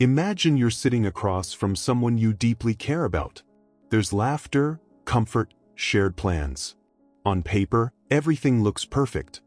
Imagine you're sitting across from someone you deeply care about. There's laughter, comfort, shared plans. On paper, everything looks perfect.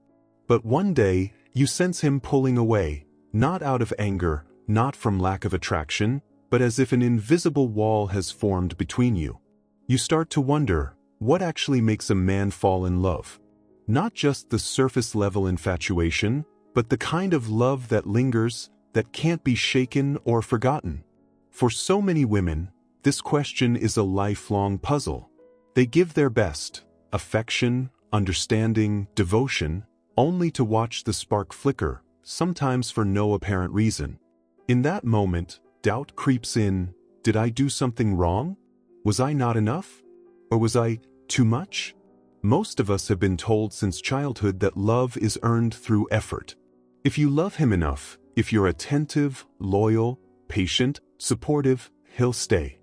But one day, you sense him pulling away, not out of anger, not from lack of attraction, but as if an invisible wall has formed between you. You start to wonder, what actually makes a man fall in love? Not just the surface-level infatuation, but the kind of love that lingers, that can't be shaken or forgotten. For so many women, this question is a lifelong puzzle. They give their best, affection, understanding, devotion, only to watch the spark flicker, sometimes for no apparent reason. In that moment, doubt creeps in. Did I do something wrong? Was I not enough? Or was I too much? Most of us have been told since childhood that love is earned through effort. If you love him enough, if you're attentive, loyal, patient, supportive, he'll stay.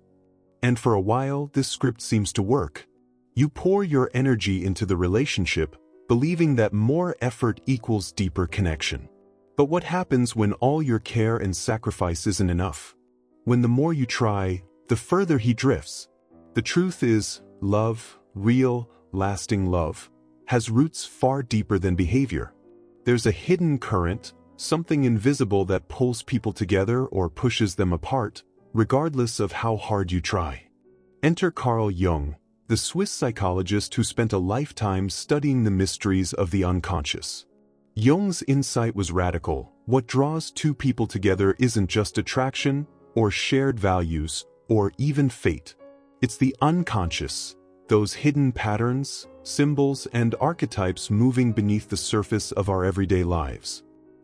And for a while, this script seems to work. You pour your energy into the relationship, believing that more effort equals deeper connection. But what happens when all your care and sacrifice isn't enough? When the more you try, the further he drifts. The truth is, love, real, lasting love, has roots far deeper than behavior. There's a hidden current, something invisible that pulls people together or pushes them apart, regardless of how hard you try. Enter Carl Jung, the Swiss psychologist who spent a lifetime studying the mysteries of the unconscious. Jung's insight was radical. What draws two people together isn't just attraction, or shared values, or even fate. It's the unconscious, those hidden patterns, symbols, and archetypes moving beneath the surface of our everyday lives.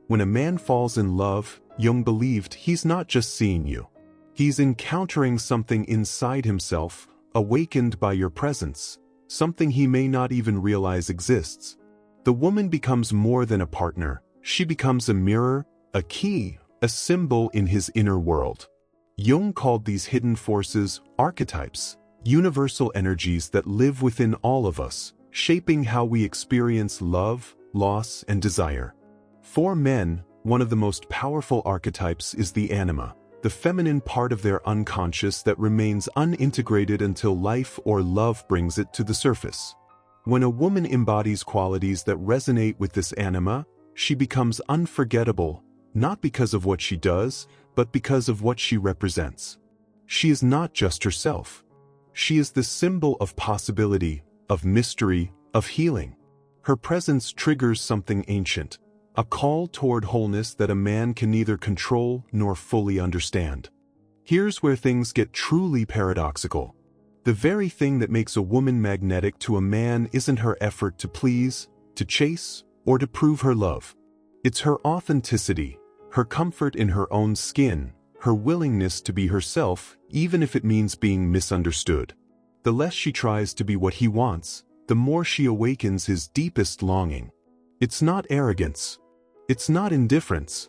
When a man falls in love, Jung believed he's not just seeing you. He's encountering something inside himself, awakened by your presence, something he may not even realize exists. The woman becomes more than a partner. She becomes a mirror, a key, a symbol in his inner world. Jung called these hidden forces archetypes, universal energies that live within all of us, shaping how we experience love, loss, and desire. For men, one of the most powerful archetypes is the anima, the feminine part of their unconscious that remains unintegrated until life or love brings it to the surface. When a woman embodies qualities that resonate with this anima, she becomes unforgettable, not because of what she does, but because of what she represents. She is not just herself. She is the symbol of possibility, of mystery, of healing. Her presence triggers something ancient, a call toward wholeness that a man can neither control nor fully understand. Here's where things get truly paradoxical. The very thing that makes a woman magnetic to a man isn't her effort to please, to chase, or to prove her love. It's her authenticity, her comfort in her own skin, her willingness to be herself, even if it means being misunderstood. The less she tries to be what he wants, the more she awakens his deepest longing. It's not arrogance. It's not indifference.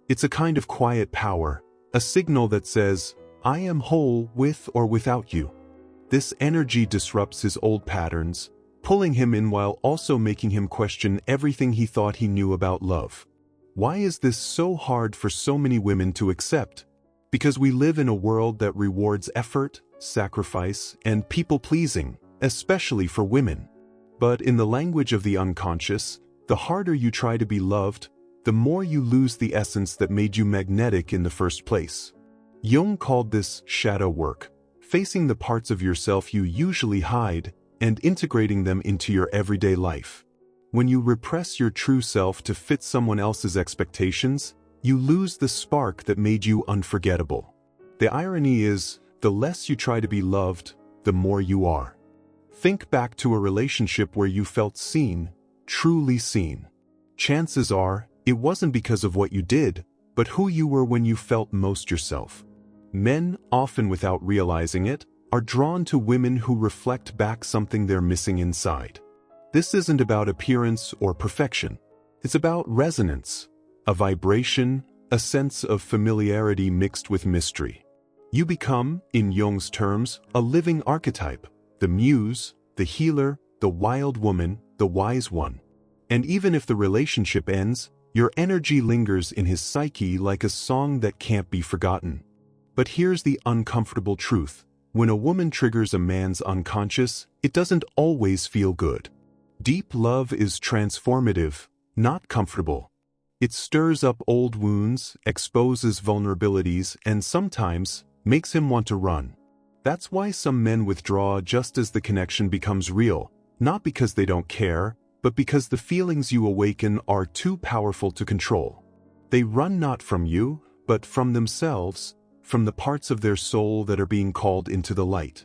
It's a kind of quiet power, a signal that says, I am whole with or without you. This energy disrupts his old patterns, pulling him in while also making him question everything he thought he knew about love. Why is this so hard for so many women to accept? Because we live in a world that rewards effort, sacrifice, and people-pleasing, especially for women. But in the language of the unconscious, the harder you try to be loved, the more you lose the essence that made you magnetic in the first place. Jung called this shadow work, facing the parts of yourself you usually hide and integrating them into your everyday life. When you repress your true self to fit someone else's expectations, you lose the spark that made you unforgettable. The irony is, the less you try to be loved, the more you are. Think back to a relationship where you felt seen, truly seen. Chances are, it wasn't because of what you did, but who you were when you felt most yourself. Men, often without realizing it, are drawn to women who reflect back something they're missing inside. This isn't about appearance or perfection. It's about resonance, a vibration, a sense of familiarity mixed with mystery. You become, in Jung's terms, a living archetype, the muse, the healer, the wild woman, the wise one. And even if the relationship ends, Your energy lingers in his psyche like a song that can't be forgotten. But here's the uncomfortable truth. When a woman triggers a man's unconscious, it doesn't always feel good. Deep love is transformative, not comfortable. It stirs up old wounds, exposes vulnerabilities, and sometimes makes him want to run. That's why some men withdraw just as the connection becomes real, not because they don't care, but because the feelings you awaken are too powerful to control. They run not from you, but from themselves, from the parts of their soul that are being called into the light.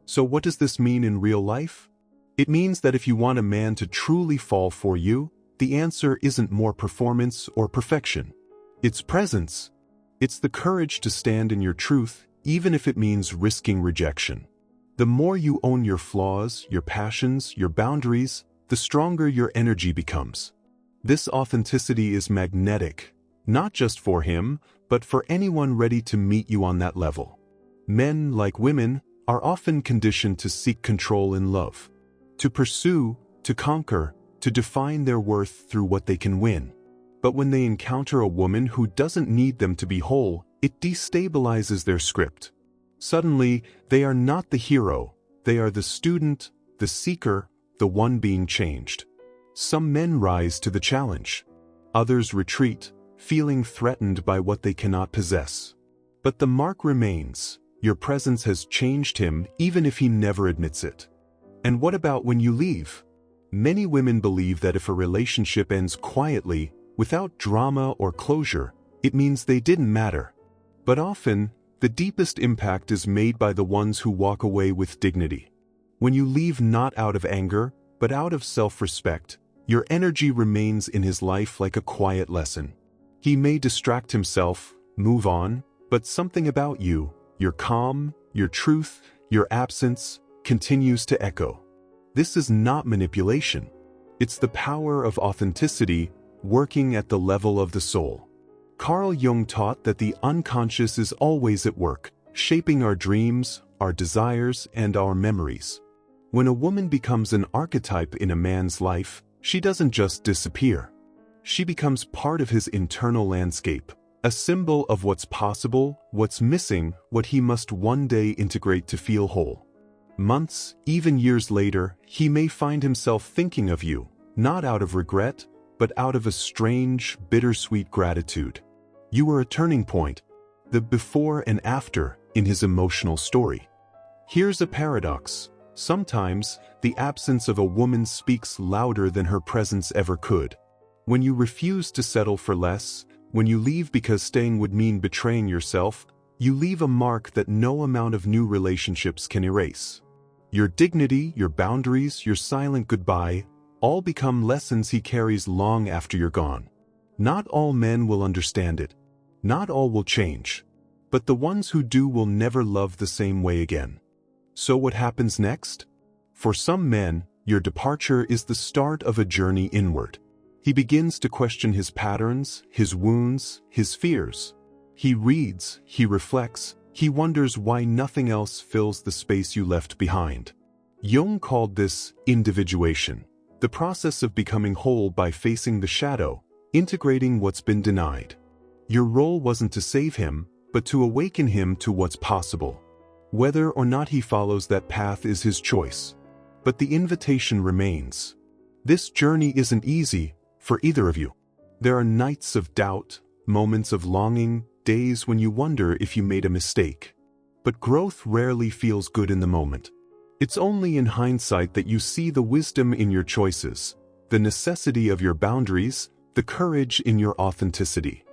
So what does this mean in real life? It means that if you want a man to truly fall for you, the answer isn't more performance or perfection. It's presence. It's the courage to stand in your truth, even if it means risking rejection. The more you own your flaws, your passions, your boundaries, the stronger your energy becomes. This authenticity is magnetic, not just for him, but for anyone ready to meet you on that level. Men, like women, are often conditioned to seek control in love, to pursue, to conquer, to define their worth through what they can win. But when they encounter a woman who doesn't need them to be whole, it destabilizes their script. Suddenly, they are not the hero, they are the student, the seeker, the one being changed. Some men rise to the challenge. Others retreat, feeling threatened by what they cannot possess. But the mark remains. Your presence has changed him even if he never admits it. And what about when you leave? Many women believe that if a relationship ends quietly, without drama or closure, it means they didn't matter. But often, the deepest impact is made by the ones who walk away with dignity. When you leave not out of anger, but out of self-respect, your energy remains in his life like a quiet lesson. He may distract himself, move on, but something about you, your calm, your truth, your absence, continues to echo. This is not manipulation. It's the power of authenticity working at the level of the soul. Carl Jung taught that the unconscious is always at work, shaping our dreams, our desires, and our memories. When a woman becomes an archetype in a man's life, she doesn't just disappear. She becomes part of his internal landscape, a symbol of what's possible, what's missing, what he must one day integrate to feel whole. Months, even years later, he may find himself thinking of you, not out of regret, but out of a strange, bittersweet gratitude. You were a turning point, the before and after in his emotional story. Here's a paradox. Sometimes, the absence of a woman speaks louder than her presence ever could. When you refuse to settle for less, when you leave because staying would mean betraying yourself, you leave a mark that no amount of new relationships can erase. Your dignity, your boundaries, your silent goodbye, all become lessons he carries long after you're gone. Not all men will understand it. Not all will change. But the ones who do will never love the same way again. So what happens next? For some men, your departure is the start of a journey inward. He begins to question his patterns, his wounds, his fears. He reads, he reflects, he wonders why nothing else fills the space you left behind. Jung called this individuation, the process of becoming whole by facing the shadow, integrating what's been denied. Your role wasn't to save him, but to awaken him to what's possible. Whether or not he follows that path is his choice. But the invitation remains. This journey isn't easy for either of you. There are nights of doubt, moments of longing, days when you wonder if you made a mistake. But growth rarely feels good in the moment. It's only in hindsight that you see the wisdom in your choices, the necessity of your boundaries, the courage in your authenticity.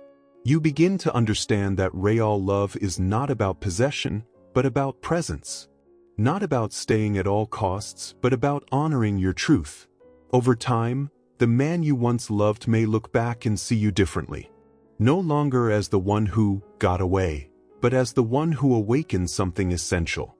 You begin to understand that real love is not about possession, but about presence. Not about staying at all costs, but about honoring your truth. Over time, the man you once loved may look back and see you differently. No longer as the one who got away, but as the one who awakened something essential.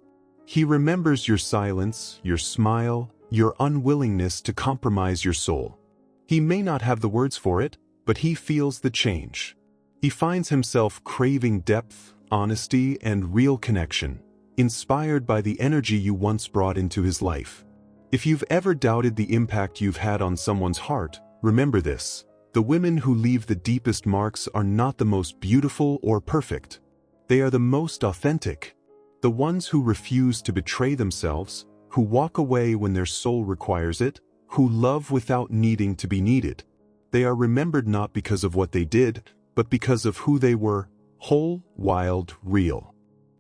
He remembers your silence, your smile, your unwillingness to compromise your soul. He may not have the words for it, but he feels the change. He finds himself craving depth, honesty, and real connection, inspired by the energy you once brought into his life. If you've ever doubted the impact you've had on someone's heart, remember this. The women who leave the deepest marks are not the most beautiful or perfect. They are the most authentic. The ones who refuse to betray themselves, who walk away when their soul requires it, who love without needing to be needed. They are remembered not because of what they did, but because of who they were, whole, wild, real.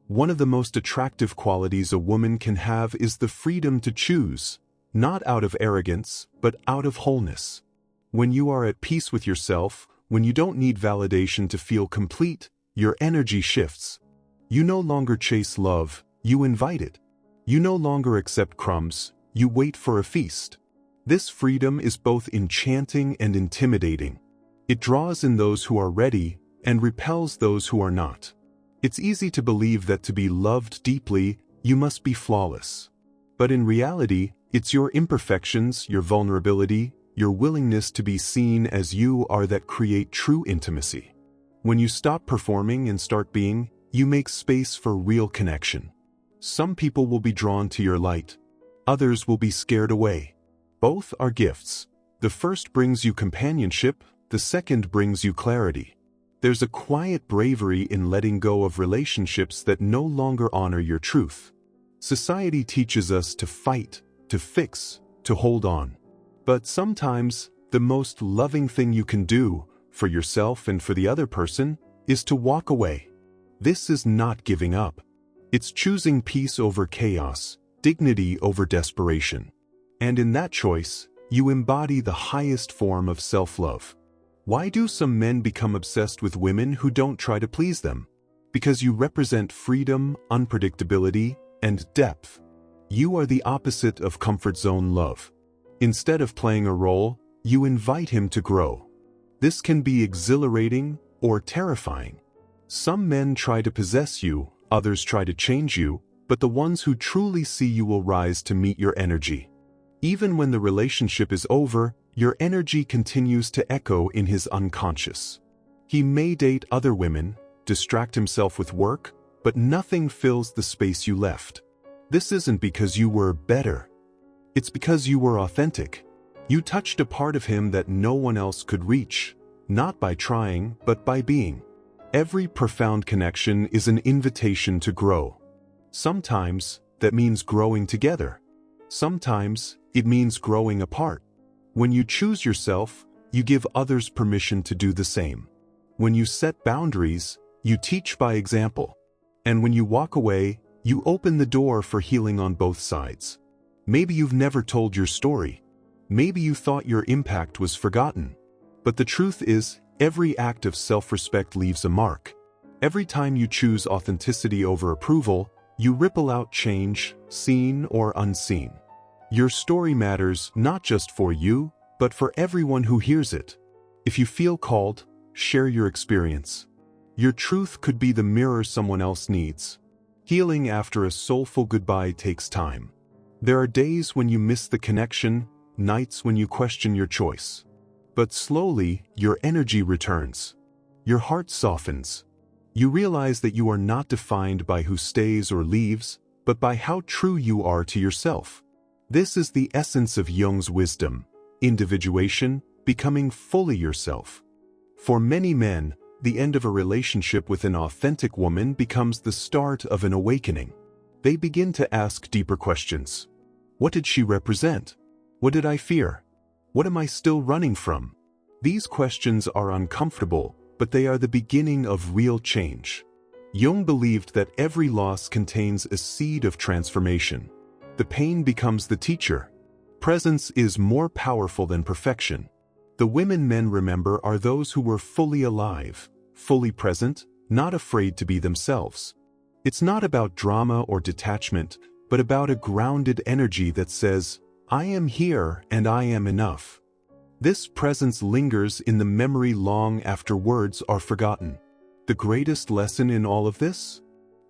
One of the most attractive qualities a woman can have is the freedom to choose, not out of arrogance, but out of wholeness. When you are at peace with yourself, when you don't need validation to feel complete, your energy shifts. You no longer chase love, you invite it. You no longer accept crumbs, you wait for a feast. This freedom is both enchanting and intimidating. It draws in those who are ready and repels those who are not. It's easy to believe that to be loved deeply, you must be flawless. But in reality, it's your imperfections, your vulnerability, your willingness to be seen as you are that create true intimacy. When you stop performing and start being, you make space for real connection. Some people will be drawn to your light. Others will be scared away. Both are gifts. The first brings you companionship, the second brings you clarity. There's a quiet bravery in letting go of relationships that no longer honor your truth. Society teaches us to fight, to fix, to hold on. But sometimes, the most loving thing you can do, for yourself and for the other person, is to walk away. This is not giving up. It's choosing peace over chaos, dignity over desperation. And in that choice, you embody the highest form of self-love. Why do some men become obsessed with women who don't try to please them? Because you represent freedom, unpredictability, and depth. You are the opposite of comfort zone love. Instead of playing a role, you invite him to grow. This can be exhilarating or terrifying. Some men try to possess you, others try to change you, but the ones who truly see you will rise to meet your energy. Even when the relationship is over, your energy continues to echo in his unconscious. He may date other women, distract himself with work, but nothing fills the space you left. This isn't because you were better. It's because you were authentic. You touched a part of him that no one else could reach, not by trying, but by being. Every profound connection is an invitation to grow. Sometimes, that means growing together. Sometimes, it means growing apart. When you choose yourself, you give others permission to do the same. When you set boundaries, you teach by example. And when you walk away, you open the door for healing on both sides. Maybe you've never told your story. Maybe you thought your impact was forgotten. But the truth is, every act of self-respect leaves a mark. Every time you choose authenticity over approval, you ripple out change, seen or unseen. Your story matters not just for you, but for everyone who hears it. If you feel called, share your experience. Your truth could be the mirror someone else needs. Healing after a soulful goodbye takes time. There are days when you miss the connection, nights when you question your choice. But slowly, your energy returns. Your heart softens. You realize that you are not defined by who stays or leaves, but by how true you are to yourself. This is the essence of Jung's wisdom: individuation, becoming fully yourself. For many men, the end of a relationship with an authentic woman becomes the start of an awakening. They begin to ask deeper questions. What did she represent? What did I fear? What am I still running from? These questions are uncomfortable, but they are the beginning of real change. Jung believed that every loss contains a seed of transformation. The pain becomes the teacher. Presence is more powerful than perfection. The women men remember are those who were fully alive, fully present, not afraid to be themselves. It's not about drama or detachment, but about a grounded energy that says, I am here and I am enough. This presence lingers in the memory long after words are forgotten. The greatest lesson in all of this?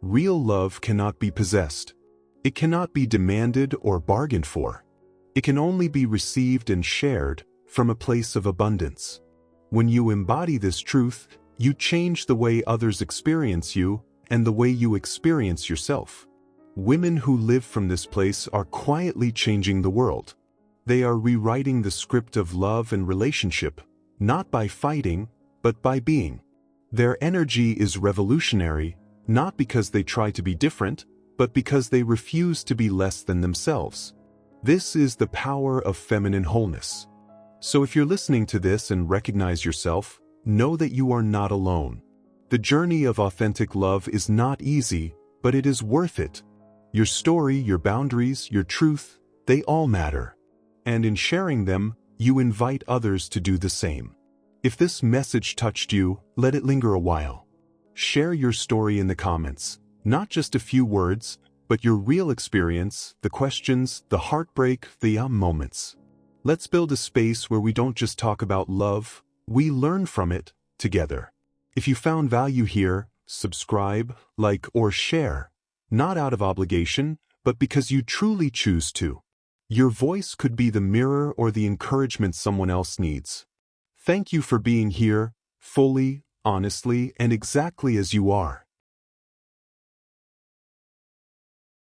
Real love cannot be possessed. It cannot be demanded or bargained for. It can only be received and shared from a place of abundance. When you embody this truth, you change the way others experience you and the way you experience yourself. Women who live from this place are quietly changing the world. They are rewriting the script of love and relationship, not by fighting, but by being. Their energy is revolutionary, not because they try to be different, but because they refuse to be less than themselves. This is the power of feminine wholeness. So if you're listening to this and recognize yourself, know that you are not alone. The journey of authentic love is not easy, but it is worth it. Your story, your boundaries, your truth, they all matter. And in sharing them, you invite others to do the same. If this message touched you, let it linger a while. Share your story in the comments, not just a few words, but your real experience, the questions, the heartbreak, the moments. Let's build a space where we don't just talk about love, we learn from it together. If you found value here, subscribe, like, or share, not out of obligation, but because you truly choose to. Your voice could be the mirror or the encouragement someone else needs. Thank you for being here, fully, honestly, and exactly as you are.